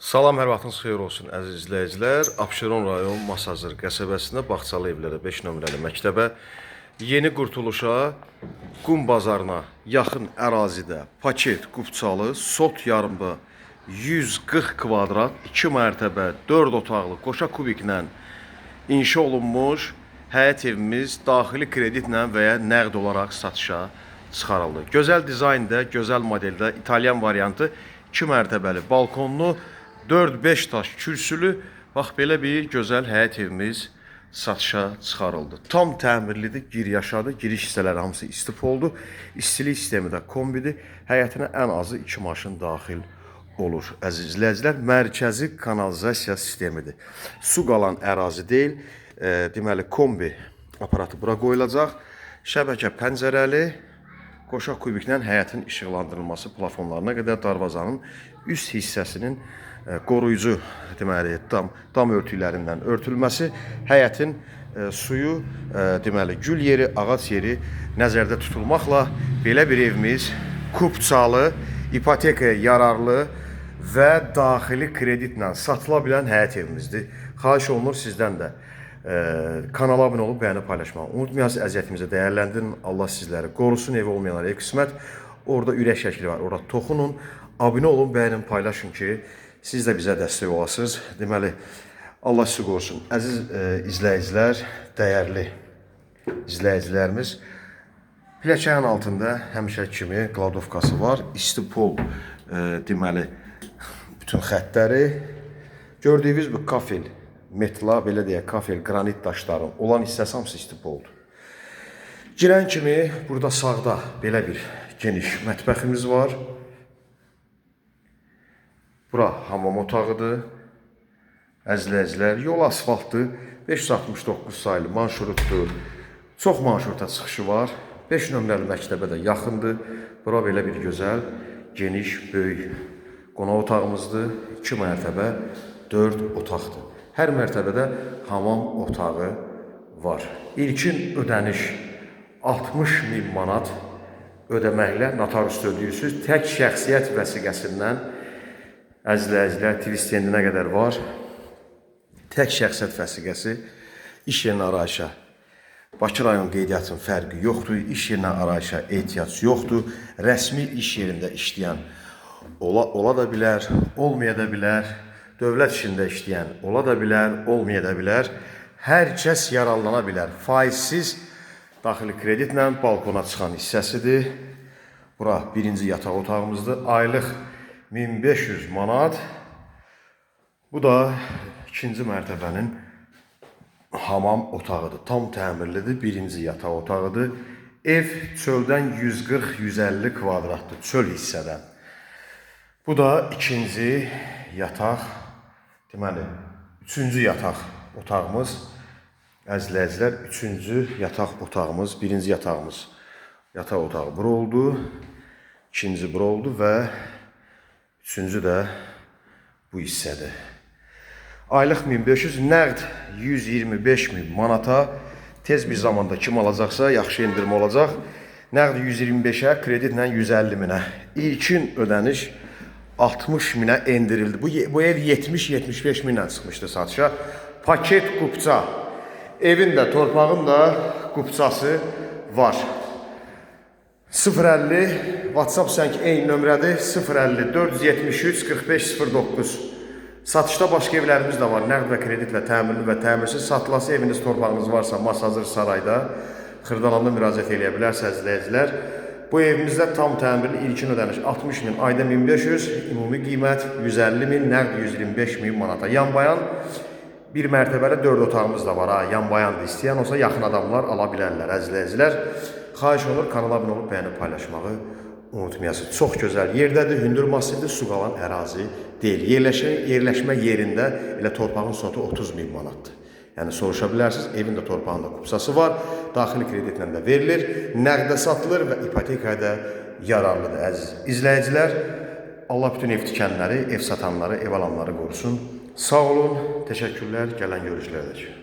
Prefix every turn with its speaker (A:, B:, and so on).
A: Salam, hər vaxtınız xeyir olsun əziz izləyicilər. Abşeron rayon Masazır qəsəbəsində Bağçalı evlərə 5 nömrəli məktəbə yeni qurtuluşa qum bazarına yaxın ərazidə paket Qubçalı sot yarımda 140 kvadrat 2 mərtəbə 4 otaqlı qoşa kubiklə inşa olunmuş həyət evimiz daxili kreditlə və ya nəqd olaraq satışa çıxarıldı. Gözəl dizaynda, gözəl modeldə İtalyan variantı 2 mərtəbəli balkonlu 4-5 taş kürsülü, bax belə bir gözəl həyət evimiz satışa çıxarıldı. Tam təmirlidir, giriş-yaşadır, giriş hissələri hamısı istif oldu. İstilik sistemi də kombidir. Həyətinə ən azı 2 maşın daxil olur. Əziz izləyicilər, mərkəzi kanalizasiya sistemidir. Su qalan ərazi deyil, deməli kombi aparatı bura qoyulacaq. Şəbəkə pəncərəli, qoşa kubiklə həyətin işıqlandırılması plafonlarına qədər darvazanın üst hissəsinin qoruyucu deməli dam örtüklərindən örtülməsi, həyətin suyu deməli gül yeri, ağac yeri nəzərdə tutulmaqla belə bir evimiz Qubçalı, ipotekaya yararlı və daxili kreditlə satıla bilən həyət evimizdir. Xahiş olunur sizdən də kanala abunə olub bəyəni paylaşmağı unutmayasınız, əziyyətimizi dəyərləndirin. Allah sizləri qorusun, evi olmayanlara ev qismət. Orada ürək şəkli var, orada toxunun, abunə olun, bəyənin paylaşın ki, siz də bizə dəstək olasınız. Deməli, Allah sizi qorusun. Əziz izləyicilər, dəyərli izləyicilərimiz, pilləkənin altında həmişə kimi qladovkası var. İstipol deməli, bütün xəttləri. Gördüyünüz bu kafel, metla, belə deyək, kafel, qranit daşların olan hissəsi hamısı istipoldur. Girən kimi burada sağda belə bir geniş mətbəximiz var. Bura hamam otağıdır. Əzizləyicilər, yol asfaltdır. 569 sayılı manşurutdur. Çox manşuruta çıxışı var. 5 nömrəli məktəbə də yaxındır. Bura belə bir gözəl, geniş, böyük qonaq otağımızdır. 2 mərtəbə 4 otaqdır. Hər mərtəbədə hamam otağı var. İlkin ödəniş 60.000 manat ödəməklə notariusda ödəyirsiniz. Tək şəxsiyyət vəsiqəsindən əzizləyicilər, twist endinə qədər var. Tək şəxsiyyət vəsiqəsi iş yerinə arayışa Bakı rayon qeydiyyatının fərqi yoxdur. İş yerinə arayışa ehtiyac yoxdur. Rəsmi iş yerində işləyən ola da bilər, olmaya da bilər. Dövlət işində işləyən ola da bilər, olmaya da bilər. Hər kəs yararlana bilər. Faizsiz daxili kreditlə balkona çıxan hissəsidir. Bura birinci yataq otağımızdır. Aylıq 1500 manat. Bu da ikinci mərtəbənin hamam otağıdır. Tam təmirlidir. Birinci yataq otağıdır. Ev çöldən 140-150 kvadratdır. Çöl hissədən. Bu da ikinci yataq, deməli, üçüncü yataq otağımız. Əzizləyicilər, üçüncü yataq otağımız, birinci yatağımız. Yataq otağı bura oldu. İkinci bura oldu və üçüncü də bu hissədir. Aylıq 1500, nəqd 125.000 manata. Tez bir zamanda kim alacaqsa yaxşı endirmə olacaq. Nəqd 125'ə, kreditlə 150.000'ə. İlkin ödəniş 60.000'ə endirildi. Bu ev 70-75 minlə çıxmışdı satışa. Paket Qubça. Evin də, torpağın da Qubçası var. 050 WhatsApp zəng eyni nömrədir. 050 473 45 09. Satışda başqa evlərimiz də var. Nəqd və kreditlə təmirli və təmirsiz satılası eviniz, torpağınız varsa Masazır Sarayda, Xırdalanda müraciət edə bilərsiniz izləyicilər. Bu evimizdə tam təmirli ilkin ödəniş 60.000, ayda 1500, ümumi qiymət 150.000, nəqd 125.000 manata. Yan bayan bir mərtəbəli 4 otağımız da var. Yan bayandır. İstəyən olsa yaxın adamlar ala bilərlər əzizləyicilər. Xahiş olur, kanala abunə olub bəyəni paylaşmağı unutmayasınız. Çox gözəl yerdədir, hündür massivdir, su qalan ərazi deyil. Yerləşmə yerində elə torpağın sotu 30.000 manatdır. Yəni soruşa bilərsiniz, evin də torpağında Qubçası var, daxili kreditlə də verilir, nəqdə satılır və ipotekaya da yararlıdır əziz izləyicilər. Allah bütün ev tikənləri, ev satanları, ev alanları qorusun. Sağ olun, təşəkkürlər, gələn görüşlərdir.